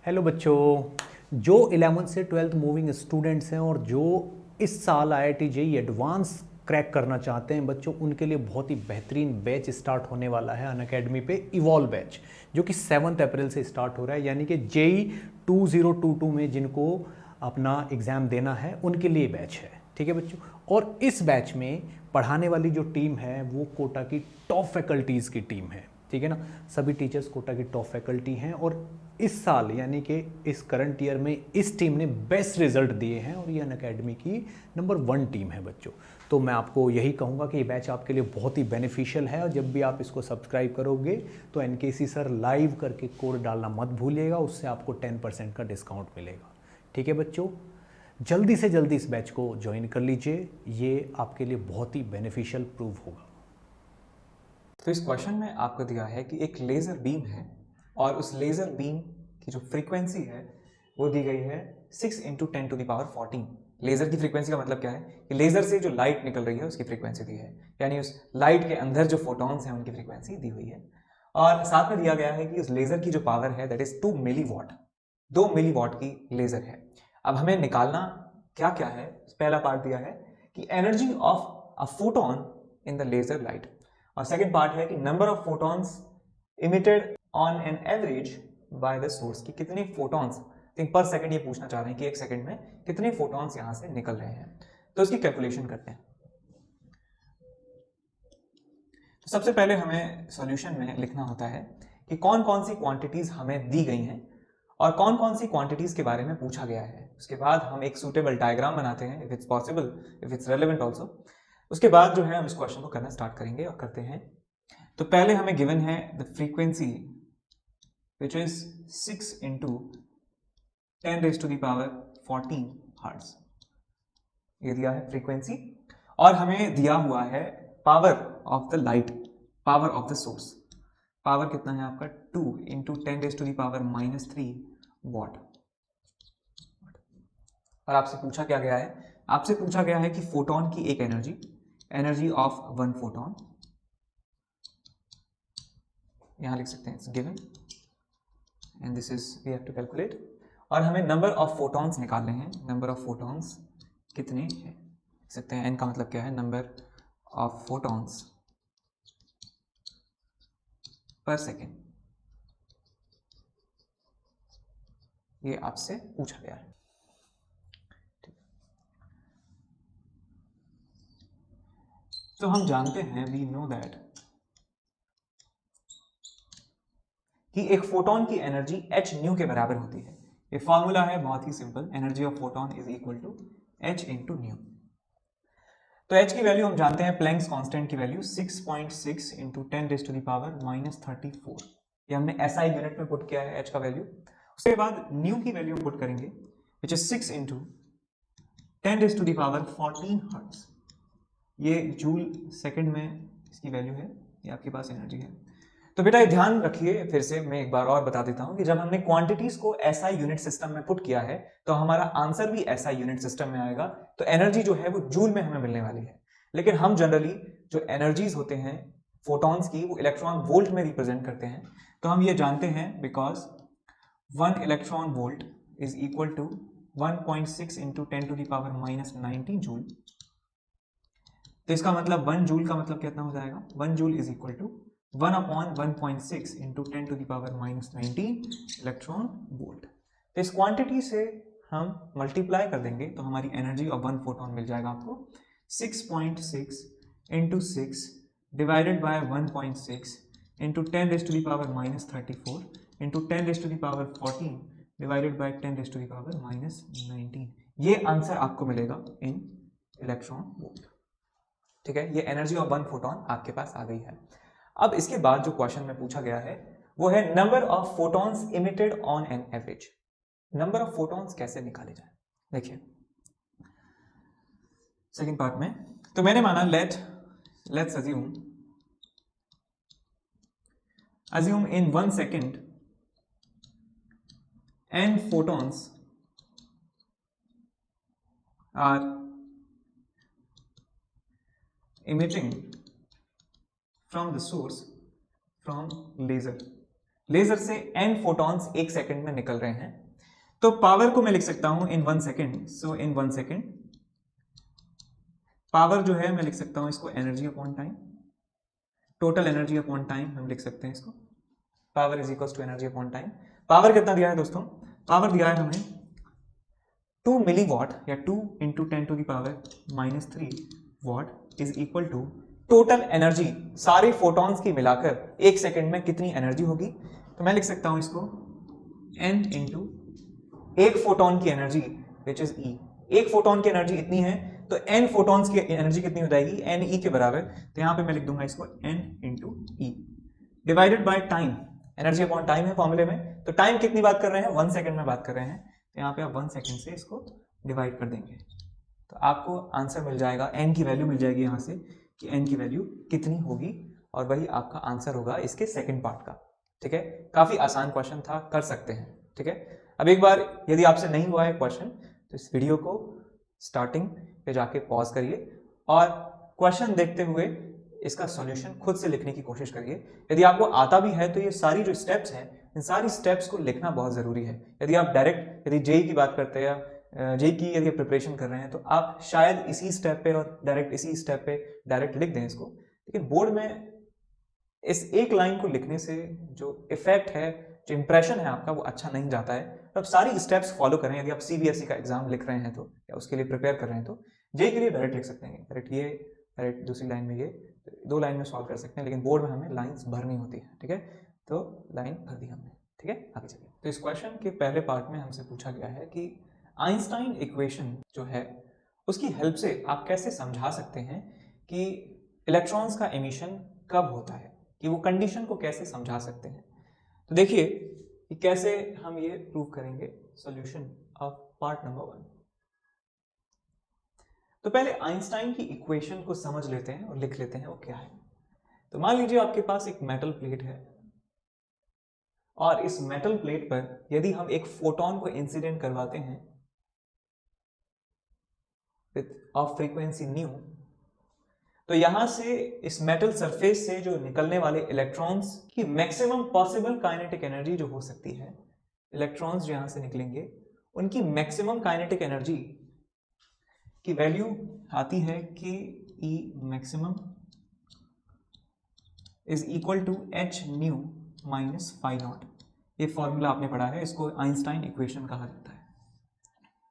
Hello बच्चों, जो 11th से 12th मूविंग स्टूडेंट्स हैं और जो इस साल IIT JEE एडवांस क्रैक करना चाहते हैं बच्चों, उनके लिए बहुत ही बेहतरीन बैच स्टार्ट होने वाला है अनअकैडमी पे, इवॉल्व बैच, जो कि 7 अप्रैल से स्टार्ट हो रहा है। यानी कि JEE 2022 में जिनको अपना एग्ज़ाम देना है उनके लिए बैच है। ठीक है बच्चों, और इस बैच में पढ़ाने वाली जो टीम है वो कोटा की टॉप फैकल्टीज़ की टीम है। ठीक है ना, सभी टीचर्स कोटा की टॉप फैकल्टी हैं और इस साल यानी कि इस करंट ईयर में इस टीम ने बेस्ट रिजल्ट दिए हैं और ये अनअकैडमी की नंबर 1 टीम है बच्चों। तो मैं आपको यही कहूँगा कि ये बैच आपके लिए बहुत ही बेनिफिशियल है और जब भी आप इसको सब्सक्राइब करोगे तो NKC सर लाइव करके कोड डालना मत भूलिएगा, उससे आपको 10% का डिस्काउंट मिलेगा। ठीक है बच्चों, जल्दी से जल्दी इस बैच को ज्वाइन कर लीजिए, ये आपके लिए बहुत ही बेनिफिशियल प्रूव होगा। तो इस क्वेश्चन में आपको दिया है कि एक लेज़र बीम है और उस लेज़र बीम की जो फ्रीक्वेंसी है वो दी गई है 6 × 10⁻14। लेज़र की फ्रीक्वेंसी का मतलब क्या है कि लेज़र से जो लाइट निकल रही है उसकी फ्रीक्वेंसी दी है, यानी उस लाइट के अंदर जो फोटॉन्स हैं उनकी फ्रीक्वेंसी दी हुई है। और साथ में दिया गया है कि उस लेज़र की जो पावर है दैट इज 2 मिलीवॉट, 2 मिलीवॉट की लेज़र है। अब हमें निकालना क्या क्या है। पहला पार्ट दिया है कि energy of a photon in the laser light, और सेकेंड पार्ट है कि number of photons emitted on an average by the source, की कितने फोटॉन्स थिंक पर सेकंड, ये पूछना चाह रहे हैं कि एक सेकंड में कितने फोटॉन्स यहां से निकल रहे हैं। तो इसकी कैलकुलेशन करते हैं। तो सबसे पहले हमें सॉल्यूशन में लिखना होता है कि कौन कौन सी क्वांटिटीज हमें दी गई हैं और कौन कौन सी क्वांटिटीज के बारे में पूछा गया है। उसके बाद हम एक सूटेबल डायग्राम बनाते हैं, if it's possible, if it's relevant also. उसके बाद जो है हम इस क्वेश्चन को करना स्टार्ट करेंगे और करते हैं। तो पहले हमें गिवन है the frequency which is 6 × 10⁻14 hertz, ये दिया है फ्रीक्वेंसी। और हमें दिया हुआ है power of the light, power of the source. Power कितना है आपका 2 × 10⁻³ वॉट। और आपसे पूछा क्या गया है, आपसे पूछा गया है कि फोटोन की एक एनर्जी, एनर्जी ऑफ 1 फोटोन, यहां लिख सकते हैं it's given and this is we have to calculate. और हमें नंबर ऑफ फोटॉन्स निकालने हैं, नंबर ऑफ फोटॉन्स कितने हैं लिख सकते हैं। एन का मतलब क्या है, number of photons per second, ये आपसे पूछा गया है। तो हम जानते हैं, वी नो दैट, कि एक फोटोन की एनर्जी h न्यू के बराबर होती है। ये फॉर्मूला है बहुत ही simple, energy of photon is equal to h × nu. तो h की वैल्यू हम जानते हैं, प्लैंक्स कांस्टेंट की वैल्यू 6.6 × 10⁻34। ये हमने SI यूनिट में पुट किया है h का वैल्यू। उसके बाद न्यू की वैल्यू पुट करेंगे विच इज 6 × 10⁻14 हर्ट्ज। ये जूल सेकंड में इसकी वैल्यू है, ये आपके पास एनर्जी है। तो बेटा ये ध्यान रखिए, फिर से मैं एक बार और बता देता हूं कि जब हमने क्वांटिटीज को SI यूनिट सिस्टम में पुट किया है तो हमारा आंसर भी SI यूनिट सिस्टम में आएगा। तो एनर्जी जो है वो जूल में हमें मिलने वाली है। लेकिन हम जनरली जो एनर्जीज होते हैं फोटॉन्स की, वो इलेक्ट्रॉन वोल्ट में रिप्रेजेंट करते हैं। तो हम ये जानते हैं because 1 electron volt is equal to 1.6 × 10⁻⁻19 joule. तो इसका मतलब 1 जूल का मतलब कितना हो जाएगा, 1 joule is equal to 1/1.6 × 10⁻⁻19 electron volt. तो इस क्वांटिटी से हम मल्टीप्लाई कर देंगे तो हमारी एनर्जी ऑफ 1 फोटोन मिल जाएगा आपको 6.6 × 6 डिवाइडेड बाय 1.6 × 10⁻⁻34 × 10⁻14 डिवाइडेड बाय 10⁻⁻19। ये आंसर आपको मिलेगा इन इलेक्ट्रॉन वोल्ट। ठीक है, ये एनर्जी ऑफ 1 फोटोन आपके पास आ गई है। अब इसके बाद जो क्वेश्चन में पूछा गया है वो है number of photons emitted on an average. Number of photons कैसे निकाले जाए, देखिए सेकंड पार्ट में। तो मैंने माना let's assume in 1 second n photons are emitting from the source from laser laser से n फोटॉन्स एक सेकंड में निकल रहे हैं, तो पावर को मैं लिख सकता हूं in 1 second. So in 1 second power जो है मैं लिख सकता हूं इसको energy upon time, total energy upon time हम लिख सकते हैं इसको। Power is equal to energy upon time. Power कितना दिया है दोस्तों? पावर दिया है हमें 2 मिली वॉट या 2 into 10 to the power -3 watt is equal to total energy सारे फोटॉन्स की मिलाकर एक सेकंड में कितनी एनर्जी होगी। तो मैं लिख सकता हूं इसको n इंटू एक फोटॉन की एनर्जी विच इज e। एक फोटॉन की एनर्जी इतनी है तो n फोटॉन्स की एनर्जी कितनी हो जाएगी? n e के बराबर। तो यहां पे मैं लिख दूंगा इसको n into e divided by time. Energy upon time है फॉर्मूले में, तो टाइम कितनी बात कर रहे हैं? 1 सेकंड में बात कर रहे हैं, तो यहाँ पे आप 1 सेकंड से इसको डिवाइड कर देंगे तो आपको आंसर मिल जाएगा, n की वैल्यू मिल जाएगी यहाँ से कि n की वैल्यू कितनी होगी, और वही आपका आंसर होगा इसके सेकंड पार्ट का। ठीक है, काफी आसान क्वेश्चन था, कर सकते हैं। ठीक है, अब एक बार यदि आपसे नहीं हुआ है क्वेश्चन तो इस वीडियो को स्टार्टिंग पे जाके पॉज करिए और क्वेश्चन देखते हुए इसका सॉल्यूशन खुद से लिखने की कोशिश करिए। यदि आपको आता भी है तो ये सारी जो स्टेप्स हैं, इन सारी स्टेप्स को लिखना बहुत जरूरी है। यदि आप डायरेक्ट यदि जेई की बात करते हैं या जेई की यदि प्रिपरेशन कर रहे हैं तो आप शायद इसी स्टेप पे और डायरेक्ट इसी स्टेप पे डायरेक्ट लिख दें इसको, लेकिन बोर्ड में इस एक लाइन को लिखने से जो इफेक्ट है, जो इंप्रेशन है आपका, वो अच्छा नहीं जाता है। तो आप सारी स्टेप्स फॉलो करें। यदि आप सीबीएसई का एग्जाम लिख रहे हैं तो या उसके लिए प्रिपेयर कर रहे हैं तो जेई के लिए डायरेक्ट लिख सकते हैं, डायरेक्ट ये, डायरेक्ट दूसरी लाइन में ये, 2 लाइन में सॉल्व कर सकते हैं, लेकिन बोर्ड में हमें लाइंस भरनी होती है। ठीक है, तो लाइन भर दी हमने। ठीक है, आगे चलिए। तो इस क्वेश्चन के पहले पार्ट में हमसे पूछा गया है कि आइंस्टाइन इक्वेशन जो है उसकी हेल्प से आप कैसे समझा सकते हैं कि इलेक्ट्रॉन्स का एमिशन कब होता है, कि वो कंडीशन को कैसे समझा सकते हैं। तो देखिए कि कैसे हम ये प्रूव करेंगे। Solution of part number 1। तो पहले आइंस्टाइन की इक्वेशन को समझ लेते हैं और लिख लेते हैं वो क्या है। तो मान लीजिए आपके पास एक मेटल प्लेट है और इस मेटल प्लेट पर यदि हम एक फोटोन को इंसिडेंट करवाते हैं विथ ऑफ फ्रीक्वेंसी न्यू, तो यहां से इस मेटल सरफेस से जो निकलने वाले इलेक्ट्रॉन्स की मैक्सिमम पॉसिबल काइनेटिक एनर्जी जो हो सकती है, इलेक्ट्रॉन्स जो यहां से निकलेंगे उनकी मैक्सिमम काइनेटिक एनर्जी की वैल्यू आती है कि E maximum is equal to h nu minus phi naught. ये फॉर्मूला आपने पढ़ा है, इसको आइंस्टाइन इक्वेशन कहा जाता है।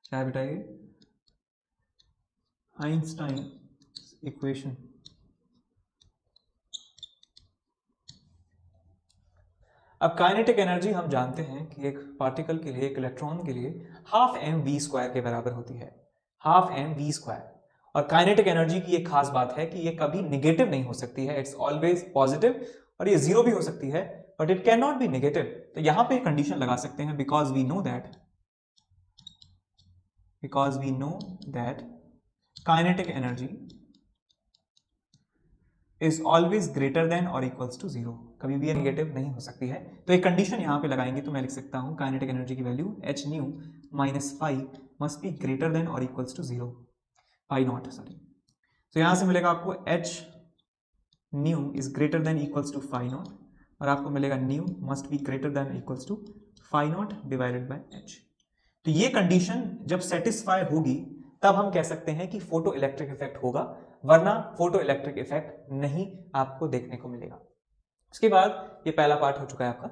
क्या है बेटा ये? Einstein equation. अब काइनेटिक एनर्जी हम जानते हैं कि एक पार्टिकल के लिए, एक इलेक्ट्रॉन के लिए हाफ एम वी स्क्वायर के बराबर होती है, हाफ एम वी स्क्वायर। और काइनेटिक एनर्जी की एक खास बात है कि ये कभी निगेटिव नहीं हो सकती है, इट्स ऑलवेज पॉजिटिव, और ये जीरो भी हो सकती है but it can not be negative. तो यहां पे कंडीशन लगा सकते हैं because we know that kinetic energy is always greater than और इक्वल्स टू जीरो, कभी भी नेगेटिव नहीं हो सकती है। तो एक कंडीशन यहां पे लगाएंगे तो मैं लिख सकता हूं काइनेटिक एनर्जी की value h nu minus phi must be greater than और equals to zero, phi naught sorry. तो यहां से मिलेगा आपको h nu is greater than equals to phi naught, और आपको मिलेगा nu must be greater than equals to phi naught divided by h. तो ये कंडीशन जब सेटिस्फाई होगी तब हम कह सकते हैं कि फोटो इलेक्ट्रिक इफेक्ट होगा, वरना फोटो इलेक्ट्रिक इफेक्ट नहीं आपको देखने को मिलेगा। उसके बाद ये पहला पार्ट हो चुका है आपका।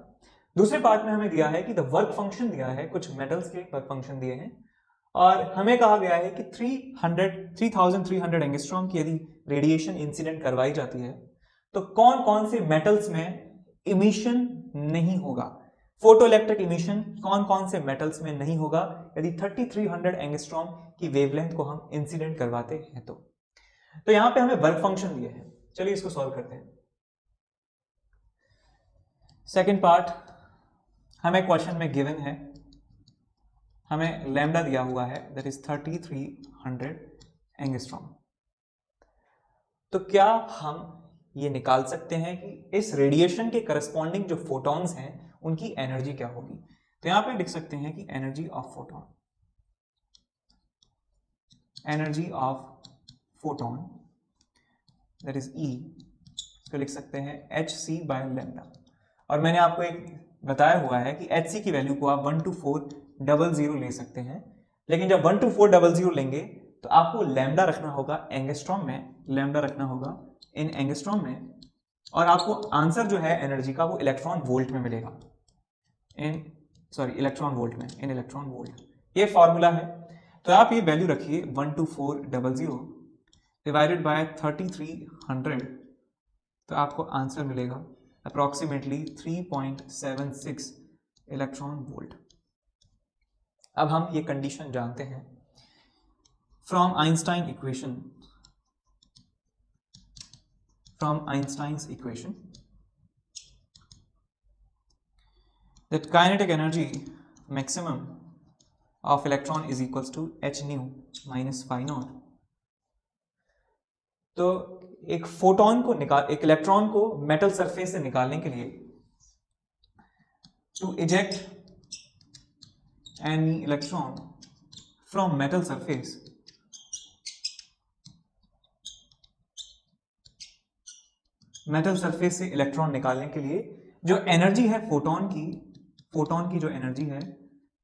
दूसरे पार्ट में हमें दिया है कि द वर्क फंक्शन दिया है, कुछ मेटल्स के वर्क फंक्शन दिए हैं, और हमें कहा गया है कि 3300 एंगस्ट्रॉम की यदि रेडिएशन इंसिडेंट करवाई जाती है तो कौन कौन से मेटल्स में इमिशन नहीं होगा, फोटो इलेक्ट्रिक इमिशन कौन कौन से मेटल्स में नहीं होगा यदि 3300 एंगस्ट्रॉम की वेवलेंथ को हम इंसिडेंट करवाते हैं। तो यहां पे हमें वर्क फंक्शन दिए हैं, चलिए इसको सॉल्व करते हैं। सेकंड पार्ट हमें क्वेश्चन में गिवन है, हमें लैम्डा दिया हुआ है दैट इज 3300 एंगस्ट्रॉम। तो क्या हम ये निकाल सकते हैं कि इस रेडिएशन के करस्पॉन्डिंग जो फोटॉन्स हैं उनकी एनर्जी क्या होगी। तो यहां पे लिख सकते हैं कि energy of photon, energy of photon that is E, इसको लिख सकते हैं एच सी बाय लैम्डा। और मैंने आपको एक बताया हुआ है कि Hc की वैल्यू को आप 12400 ले सकते हैं, लेकिन जब 12400 लेंगे तो आपको लैम्डा रखना होगा एंगस्ट्रॉम में, लैम्डा रखना होगा इन एंगस्ट्रॉम में, और आपको आंसर जो है एनर्जी का वो इलेक्ट्रॉन वोल्ट में मिलेगा, इलेक्ट्रॉन वोल्ट में, इन इलेक्ट्रॉन वोल्ट। ये फॉर्मूला है। तो आप ये वैल्यू रखिए 12400 डिवाइडेड बाय 3300, तो आपको आंसर मिलेगा अप्रोक्सीमेटली 3.76 इलेक्ट्रॉन वोल्ट। अब हम ये कंडीशन जानते हैं from Einstein equation, from Einstein's equation that kinetic energy maximum of electron is equals to h nu minus phi naught। तो एक फोटोन को एक इलेक्ट्रॉन को मेटल सरफेस से निकालने के लिए, to eject any electron from metal surface, metal surface से इलेक्ट्रॉन निकालने के लिए जो एनर्जी है फोटोन की जो एनर्जी है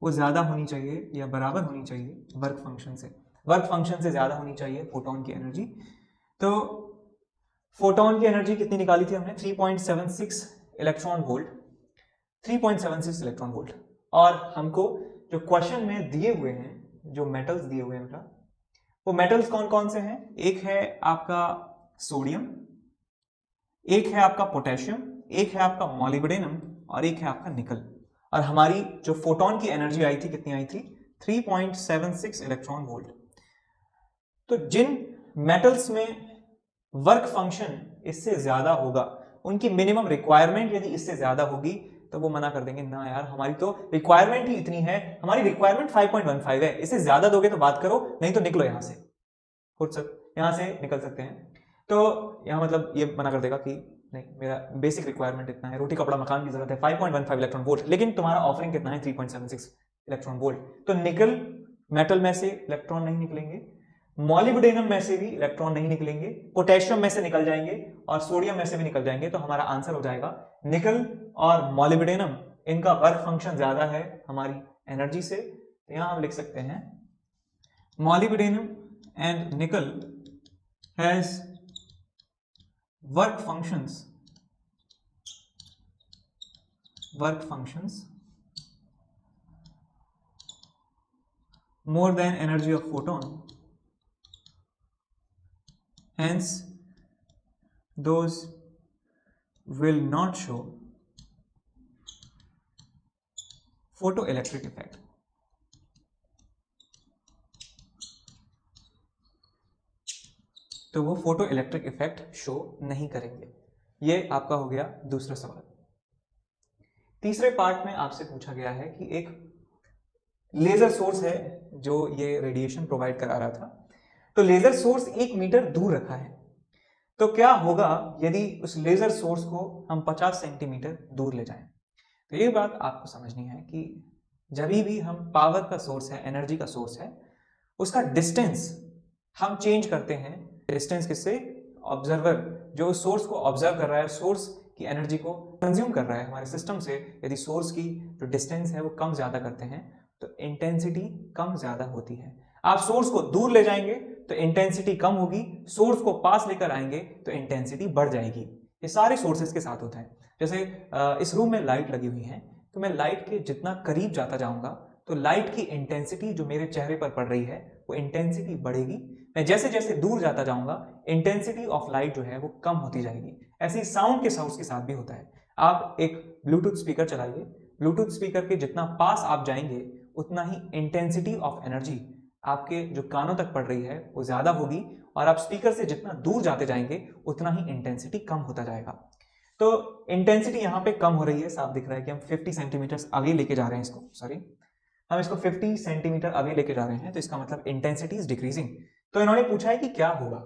वो ज्यादा होनी चाहिए या बराबर होनी चाहिए वर्क फंक्शन से, वर्क फंक्शन से ज्यादा होनी चाहिए फोटोन की एनर्जी। तो फोटोन की एनर्जी कितनी निकाली थी हमने? 3.76 इलेक्ट्रॉन वोल्ट, 3.76 इलेक्ट्रॉन वोल्ट। और हमको जो क्वेश्चन में दिए हुए हैं, जो मेटल्स दिए हुए हैं, वो मेटल्स कौन कौन से हैं? एक है आपका सोडियम, एक है आपका पोटेशियम, एक है आपका मॉलिब्डेनम और एक है आपका निकल। और हमारी जो फोटोन की एनर्जी आई थी, कितनी आई थी? 3.76 इलेक्ट्रॉन वोल्ट। तो जिन मेटल्स में वर्क फंक्शन इससे ज्यादा होगा, उनकी मिनिमम रिक्वायरमेंट यदि इससे ज्यादा होगी तो वो मना कर देंगे, ना यार हमारी तो रिक्वायरमेंट ही इतनी है, हमारी रिक्वायरमेंट 5.15 है, इससे ज्यादा दोगे तो बात करो, नहीं तो निकलो यहां से, यहां से निकल सकते हैं। तो यहां मतलब ये मना कर देगा कि नहीं, मेरा बेसिक रिक्वायरमेंट इतना है, रोटी कपड़ा मकान की जरूरत है, 5.15 इलेक्ट्रॉन वोल्ट, लेकिन तुम्हारा ऑफरिंग कितना है? 3.76 इलेक्ट्रॉन वोल्ट। तो निकल मेटल में से इलेक्ट्रॉन नहीं निकलेंगे, मॉलिब्डेनम में से भी इलेक्ट्रॉन नहीं निकलेंगे, पोटेशियम में से निकल जाएंगे और सोडियम में से भी निकल जाएंगे। तो हमारा आंसर हो जाएगा निकल और मॉलिब्डेनम, इनका वर्क फंक्शन ज्यादा है हमारी एनर्जी से। तो यहां हम लिख सकते हैं मॉलिब्डेनम एंड निकल has work functions more than energy of photon, hence those will not show photoelectric effect। तो वो फोटो इलेक्ट्रिक इफेक्ट शो नहीं करेंगे। ये आपका हो गया दूसरा सवाल। तीसरे पार्ट में आपसे पूछा गया है कि एक लेजर सोर्स है जो ये रेडिएशन प्रोवाइड करा रहा था, तो लेजर सोर्स 1 मीटर दूर रखा है, तो क्या होगा यदि उस लेजर सोर्स को हम 50 सेंटीमीटर दूर ले जाएं? तो ये बात आपको समझनी है कि जब भी हम पावर का सोर्स है, एनर्जी का सोर्स है, उसका डिस्टेंस हम चेंज करते हैं। डिस्टेंस किससे? ऑब्जर्वर जो सोर्स को ऑब्जर्व कर रहा है, सोर्स की एनर्जी को कंज्यूम कर रहा है हमारे सिस्टम से, यदि सोर्स की जो डिस्टेंस है वो कम ज्यादा करते हैं तो इंटेंसिटी कम ज्यादा होती है। आप सोर्स को दूर ले जाएंगे तो इंटेंसिटी कम होगी, सोर्स को पास लेकर आएंगे तो इंटेंसिटी बढ़ जाएगी। ये सारे सोर्सेस के साथ होता है। जैसे इस रूम में लाइट लगी हुई है, तो मैं लाइट के जितना करीब जाता जाऊंगा तो लाइट की इंटेंसिटी जो मेरे चेहरे पर पड़ रही है वो इंटेंसिटी बढ़ेगी। मैं जैसे जैसे दूर जाता जाऊंगा इंटेंसिटी ऑफ लाइट जो है वो कम होती जाएगी। ऐसे ही साउंड के सोर्स के साथ भी होता है। आप एक ब्लूटूथ स्पीकर चलाइए, ब्लूटूथ स्पीकर के जितना पास आप जाएंगे उतना ही इंटेंसिटी ऑफ एनर्जी आपके जो कानों तक पड़ रही है वो ज्यादा होगी, और आप स्पीकर से जितना दूर जाते जाएंगे उतना ही इंटेंसिटी कम होता जाएगा। तो इंटेंसिटी यहाँ पे कम हो रही है, साफ दिख रहा है कि हम 50 सेंटीमीटर आगे लेके जा रहे हैं इसको, हम इसको 50 सेंटीमीटर आगे लेके जा रहे हैं, तो इसका मतलब इंटेंसिटी इज डिक्रीजिंग। तो इन्होंने पूछा है कि क्या होगा,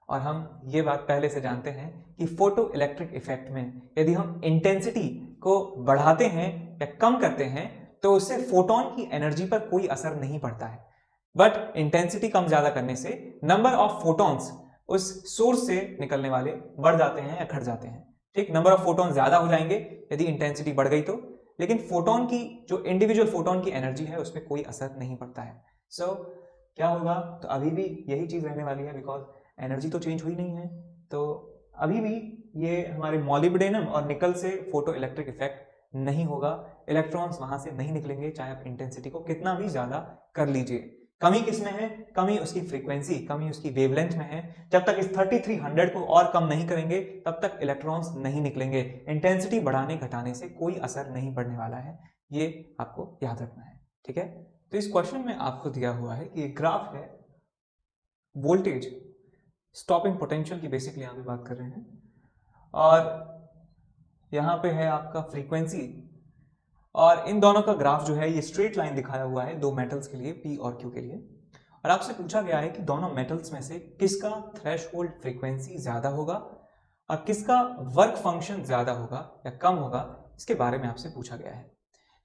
और हम ये बात पहले से जानते हैं कि फोटो इलेक्ट्रिक इफेक्ट में यदि हम इंटेंसिटी को बढ़ाते हैं या कम करते हैं तो उससे फोटोन की एनर्जी पर कोई असर नहीं पड़ता है, बट इंटेंसिटी कम ज्यादा करने से नंबर ऑफ फोटॉन्स उस सोर्स से निकलने वाले बढ़ जाते हैं या घट जाते हैं। ठीक, नंबर ऑफ फोटॉन ज्यादा हो जाएंगे यदि इंटेंसिटी बढ़ गई तो, लेकिन फोटोन की जो इंडिविजुअल फोटोन की एनर्जी है उस पर कोई असर नहीं पड़ता है। सो क्या होगा, तो अभी भी यही चीज रहने वाली है, बिकॉज एनर्जी तो चेंज हुई नहीं है, तो अभी भी ये हमारे मॉलिब्डेनम और निकल से फोटो इलेक्ट्रिक इफेक्ट नहीं होगा, इलेक्ट्रॉन्स वहां से नहीं निकलेंगे, चाहे आप इंटेंसिटी को कितना भी ज्यादा कर लीजिए। कमी किस में है, कमी उसकी फ्रीक्वेंसी, कमी उसकी वेवलेंथ में है। जब तक इस 3300 को और कम नहीं करेंगे तब तक इलेक्ट्रॉन्स नहीं निकलेंगे, इंटेंसिटी बढ़ाने घटाने से कोई असर नहीं पड़ने वाला है, ये आपको याद रखना है। ठीक है, तो इस क्वेश्चन में आपको दिया हुआ है कि ग्राफ है वोल्टेज स्टॉपिंग पोटेंशियल की, बेसिकली यहां पे बात कर रहे हैं, और यहां पे है आपका फ्रीक्वेंसी, और इन दोनों का ग्राफ जो है ये स्ट्रेट लाइन दिखाया हुआ है दो मेटल्स के लिए, P और Q के लिए, और आपसे पूछा गया है कि दोनों मेटल्स में से किसका थ्रेशोल्ड फ्रीक्वेंसी ज्यादा होगा और किसका वर्क फंक्शन ज्यादा होगा या कम होगा, इसके बारे में आपसे पूछा गया है।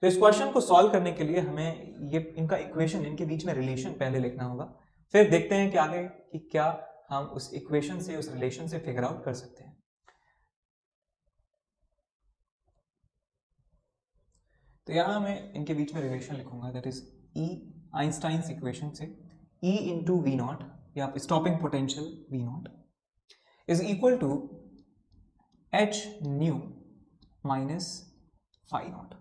तो इस क्वेश्चन को सॉल्व करने के लिए हमें ये इनका इक्वेशन, इनके बीच में रिलेशन पहले लिखना होगा, फिर देखते हैं कि आगे कि क्या हम उस इक्वेशन से, उस रिलेशन से फिगर आउट कर सकते हैं। तो यहां मैं इनके बीच में रिलेशन लिखूंगा, that is E Einstein's equation से E इंटू वी नॉट, या stopping potential V naught is equal to h nu minus phi naught.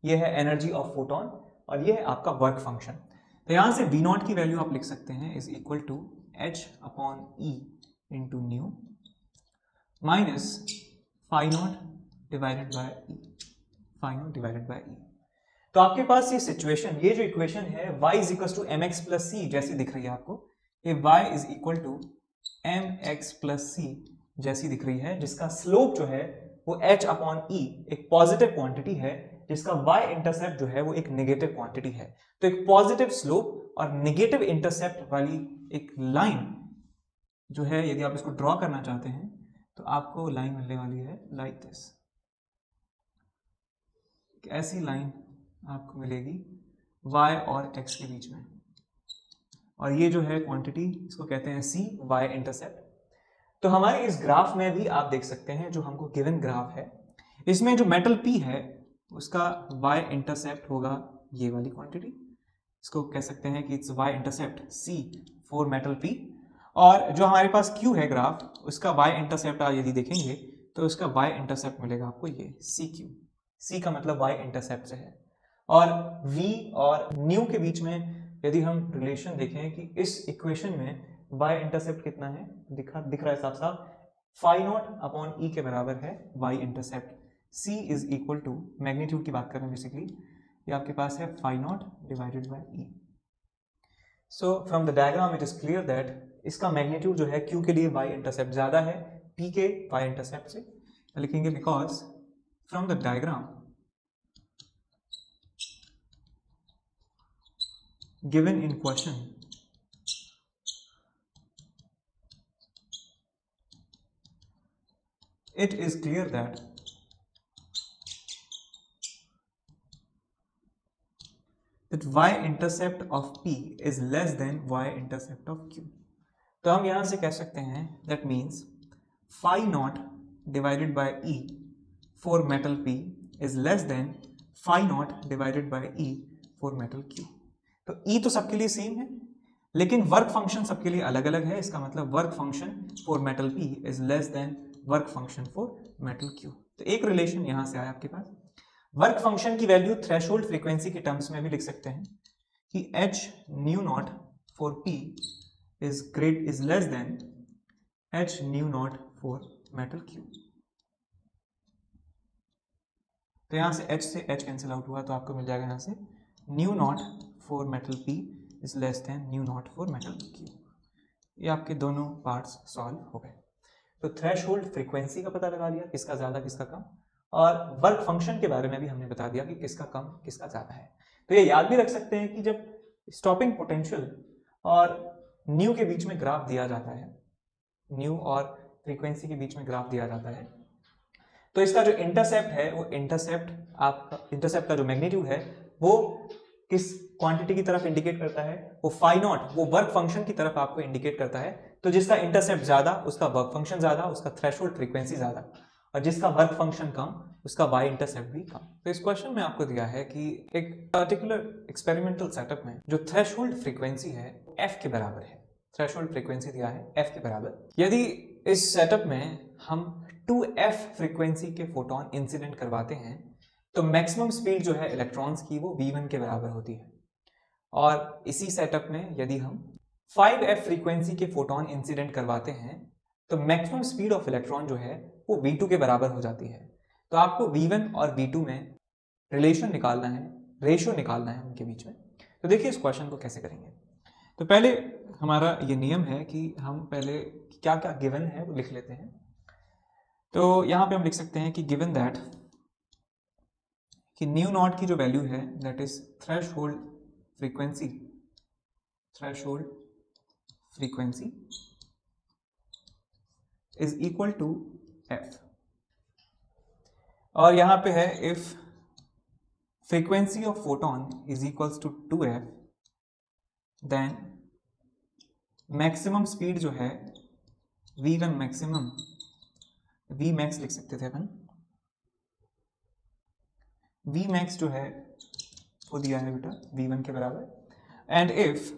ये है एनर्जी ऑफ फोटोन और ये है आपका वर्क फंक्शन। तो यहां से वी नॉट की वैल्यू आप लिख सकते हैं is equal to h upon e into nu minus phi naught divided by e, phi naught divided by e. तो आपके पास ये सिचुएशन, ये जो इक्वेशन है y is equal to m x plus c जैसी दिख रही है आपको, ये y is equal to m x plus c जैसी दिख रही है, जिसका स्लोप जो है वो h अपॉन ई एक पॉजिटिव क्वांटिटी है, जिसका y इंटरसेप्ट जो है वो एक नेगेटिव क्वांटिटी है। तो एक पॉजिटिव स्लोप और नेगेटिव इंटरसेप्ट वाली एक लाइन जो है, यदि आप इसको ड्रॉ करना चाहते हैं तो आपको लाइन मिलने वाली है लाइक दिस, ऐसी लाइन आपको मिलेगी y और x के बीच में, और ये जो है क्वांटिटी इसको कहते हैं c, y इंटरसेप्ट। तो हमारे इस ग्राफ में भी आप देख सकते हैं, जो हमको गिवन ग्राफ है, इसमें जो मेटल P है उसका y इंटरसेप्ट होगा ये वाली क्वांटिटी, इसको कह सकते हैं कि it's y intercept c for metal P, और जो हमारे पास Q है ग्राफ, उसका y इंटरसेप्ट आप यदि देखेंगे तो उसका y इंटरसेप्ट मिलेगा आपको ये CQ, C का मतलब y इंटरसेप्ट से है। और V और न्यू के बीच में यदि हम रिलेशन देखें कि इस इक्वेशन में y इंटरसेप्ट कितना है, दिख रहा है साफ साफ, फाई नॉट अपॉन ई के बराबर है y intercept. C is equal to, magnitude की बात कर रहे हैं बेसिकली, ये आपके पास है phi naught divided by E. So from the diagram it is clear that इसका मैग्नीट्यूड जो है Q के लिए y इंटरसेप्ट ज्यादा है P के y इंटरसेप्ट से, लिखेंगे because from the diagram given in question it is clear that y intercept of P is less than y intercept of Q। तो हम यहां से कह सकते हैं that means phi naught divided by E for metal P is less than phi naught divided by E for metal Q। तो E तो सबके लिए सेम है, लेकिन वर्क फंक्शन सबके लिए अलग अलग है, इसका मतलब work function for metal P is less than work function for metal Q। तो एक रिलेशन यहां से आया आपके पास। वर्क फंक्शन की वैल्यू थ्रेशोल्ड फ्रीक्वेंसी के टर्म्स में भी लिख सकते हैं कि h new not for P is less than h new not for metal Q। तो यहां से h से h कैंसिल आउट हुआ, तो आपको मिल जाएगा यहां से new not for metal P is less than new not for metal Q। ये आपके दोनों पार्ट्स सॉल्व हो गए। तो थ्रेशोल्ड फ्रीक्वेंसी का पता लगा लिया, किसका ज्यादा किसका कम, और वर्क फंक्शन के बारे में भी हमने बता दिया कि किसका कम किसका ज्यादा है। तो ये याद भी रख सकते हैं कि जब स्टॉपिंग पोटेंशियल और न्यू के बीच में ग्राफ दिया जाता है, न्यू और फ्रीक्वेंसी के बीच में ग्राफ दिया जाता है, तो इसका जो इंटरसेप्ट है वो इंटरसेप्ट का जो मैग्नीट्यूड है वो किस क्वांटिटी की तरफ इंडिकेट करता है, वो फाई नॉट, वो वर्क फंक्शन की तरफ आपको इंडिकेट करता है, तो जिसका इंटरसेप्ट ज्यादा उसका वर्क फंक्शन ज्यादा, उसका थ्रेशोल्ड फ्रीक्वेंसी ज्यादा, और जिसका वर्क फंक्शन कम उसका वाई इंटरसेप्ट भी कम। तो इस क्वेश्चन में आपको दिया है कि एक पर्टिकुलर एक्सपेरिमेंटल सेटअप में जो थ्रेशोल्ड फ्रीक्वेंसी है एफ के बराबर है। थ्रेशोल्ड फ्रीक्वेंसी दिया है एफ के बराबर। यदि इस सेटअप में हम 2f फ्रीक्वेंसी के फोटोन इंसिडेंट करवाते हैं तो मैक्सिमम स्पीड जो है इलेक्ट्रॉन्स की वो v1 के बराबर होती है। और इसी सेटअप में यदि हम 5f फ्रीक्वेंसी के फोटोन इंसिडेंट करवाते हैं तो मैक्सिमम स्पीड ऑफ इलेक्ट्रॉन जो है वो v2 के बराबर हो जाती है। तो आपको v1 और v2 में रिलेशन निकालना है, रेशियो निकालना है उनके बीच में। तो देखिए इस क्वेश्चन को कैसे करेंगे। तो पहले हमारा ये नियम है कि हम पहले क्या क्या गिवन है वो लिख लेते हैं। तो यहाँ पे हम लिख सकते हैं कि गिवन दैट कि न्यू नॉट की जो वैल्यू है that is threshold frequency is equal to F. और यहाँ पे है if frequency of photon is equals to 2f then maximum speed जो है v1 मैक्सिमम, v मैक्स लिख सकते थे अपन, v मैक्स जो है वो दिया है बेटा v1 के बराबर। And if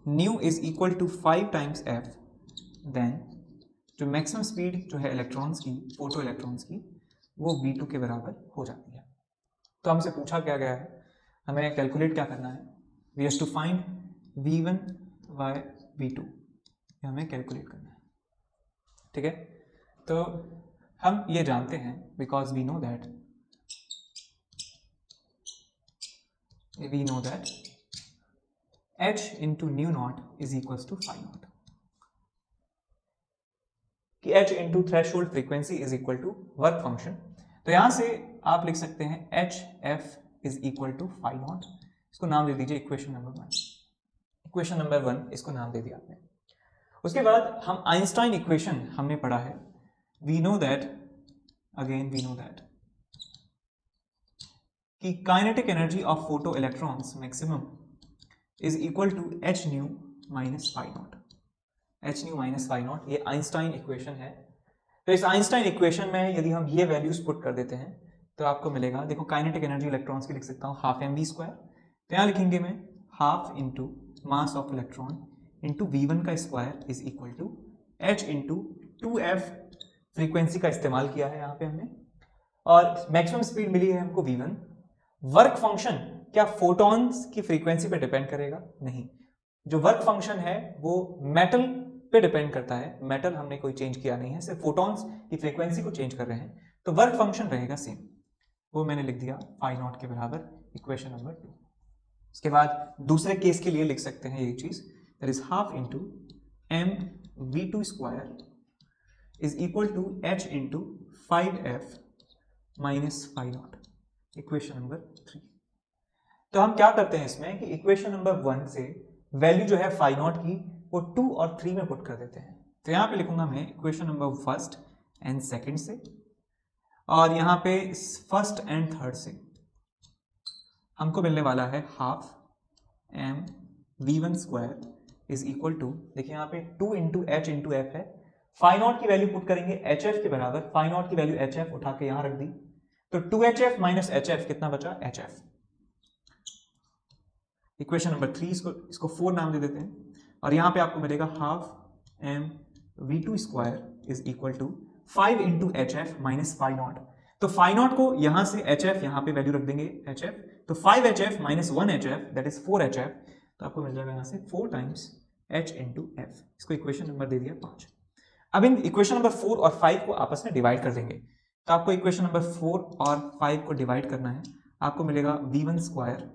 nu is equal to 5 times f then जो मैक्सिमम स्पीड जो है इलेक्ट्रॉन्स की, फोटो इलेक्ट्रॉन्स की, वो v2 के बराबर हो जाती है। तो हमसे पूछा क्या गया है, हमें कैलकुलेट क्या करना है, we have to find v1 by v2, हमें कैलकुलेट करना है। ठीक है, तो हम ये जानते हैं because we know that h into nu naught is equals to phi naught, कि h into threshold frequency is equal to work function. तो यहां से आप लिख सकते हैं h f is equal to phi naught, इसको नाम दे दीजिए इक्वेशन नंबर 1। इक्वेशन नंबर 1 इसको नाम दे दिया आपने। उसके बाद हम आइंस्टाइन इक्वेशन हमने पढ़ा है, वी नो दैट कि kinetic energy of photo electrons maximum is equal to h nu minus phi naught. H nu minus phi naught ये आइंस्टाइन इक्वेशन है। तो इस आइंस्टाइन इक्वेशन में यदि हम ये वैल्यूज पुट कर देते हैं तो आपको मिलेगा, देखो काइनेटिक एनर्जी इलेक्ट्रॉन्स की लिख सकता हूँ हाफ mv स्क्वायर, तो यहाँ लिखेंगे मैं half into mass of electron into v1 का square is equal to h into 2f frequency का इस्तेमाल किया है यहाँ पे हमने, और मैक्सिमम स्पीड मिली है हमको v1। वर्क फंक्शन क्या फोटॉन्स की फ्रीक्वेंसी पे डिपेंड करेगा? नहीं, जो वर्क फंक्शन है वो मेटल पे डिपेंड करता है। मेटल हमने कोई चेंज किया नहीं है, सिर्फ फोटॉन्स की फ्रीक्वेंसी को चेंज कर रहे हैं, तो वर्क फंक्शन रहेगा सेम, वो मैंने लिख दिया फाई नॉट के बराबर, इक्वेशन नंबर 2। उसके बाद दूसरे केस के लिए लिख सकते हैं ये चीज, that is half into m v2 square is equal to h into 5f minus phi naught, equation number 3। तो हम क्या करते हैं इसमें कि इक्वेशन नंबर 1 से वैल्यू जो है फाई नॉट की वो 2 और 3 में पुट कर देते हैं। तो यहाँ पे लिखूंगा मैं इक्वेशन नंबर 1 एंड 2 से, और यहाँ पे 1 एंड 3 से हमको मिलने वाला है half m v1 square is equal to, देखिए यहाँ पे 2 इंटू एच इंटू एफ है, फाई नॉट की वैल्यू पुट करेंगे एच एफ के बराबर, फाई नॉट की वैल्यू एच एफ उठा के यहाँ रख दी, तो 2hf माइनस hf कितना बचा, hf। इक्वेशन नंबर 3 इसको 4 नाम दे देते हैं, और यहाँ पे आपको मिलेगा half m v2 square is equal to 5 into hf minus phi naught. तो फाई नॉट को यहाँ से hf यहाँ पे वैल्यू रख देंगे hf, तो 5hf minus 1hf that is 4hf, तो आपको मिल जाएगा यहाँ से 4 टाइम्स h इंटू f। इसको इक्वेशन नंबर दे दिया 5। अब इन इक्वेशन नंबर 4 और 5 को आपस में डिवाइड कर देंगे, तो आपको इक्वेशन नंबर 4 और 5 को डिवाइड करना है, आपको मिलेगा v1 square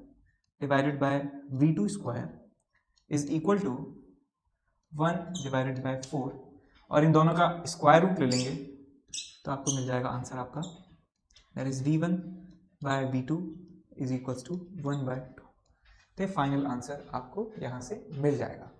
divided by v2 square is equal to 1 divided by 4, और इन दोनों का स्क्वायर रूट ले लेंगे तो आपको मिल जाएगा आंसर आपका, that is v1 by v2 is equals to 1 by 2। तो फाइनल आंसर आपको यहाँ से मिल जाएगा।